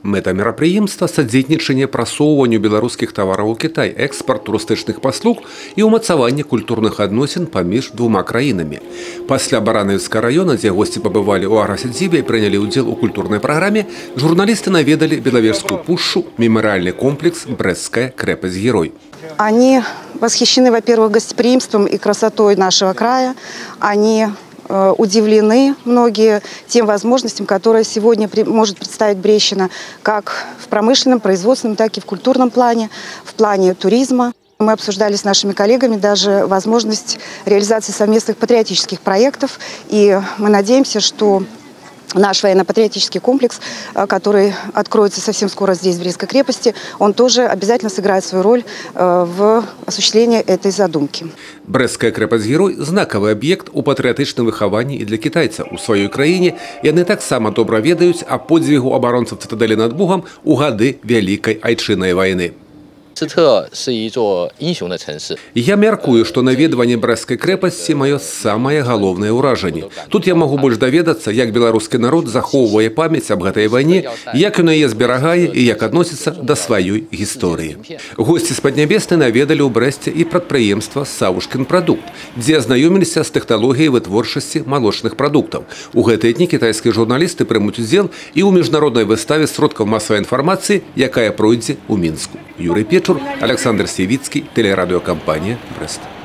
Мэта мерапрыемства – садзейнічанне прасоўванню беларускіх тавараў у Кітай, экспарт турыстычных паслуг і ўмацаванне культурных адносін паміж двума краінамі. Пасля Баранавіцкага района, дзе госці пабывалі ў аграсядзібе і прынялі ўдзел у культурнай праграме, журналісты наведалі Белавежскую пушчу, мемарыяльны комплекс «Брестская крепость-герой». Они восхищены, во-первых, гостеприимством и красотой нашего края. Они удивлены многие тем возможностям, которые сегодня может представить Брещина как в промышленном, производственном, так и в культурном плане, в плане туризма. Мы обсуждали с нашими коллегами даже возможность реализации совместных патриотических проектов, и мы надеемся, что наш военно-патриотический комплекс, который откроется совсем скоро здесь, в Брестской крепости, он тоже обязательно сыграет свою роль в осуществлении этой задумки. Брестская крепость-герой – знакавы аб'ект у патрыятычным выхаванні і для кітайцаў. У сваёй краіне яны таксама добра ведаюць о подзвігу абаронцаў цытадэлі над Бугам у гады Вялікай айчыннай вайны. Я мяркую, што наведванне Брестскай крэпасці маё самае галоўнае ўражанне. Тут я магу больш даведацца, як беларускі народ захоўвае памяць аб гэтай вайне, як ён яе зберагае і як адносіцца да сваёй гісторыі. Госці з Паднябеснай наведалі ў Брэсце і прадпрыемства «Савушкін прадукт», дзе азнаёміліся з тэхналогіяй вытворчасці малочных прадуктаў. У гэтыя дні кітайскія журналісты прымуць удзел і ў міжнароднай выставе сродкаў масавай інфармацыі, якая пройдзе ў Мінску. Юрый Печур, Александр Севицкий, телерадиокомпания «Брест».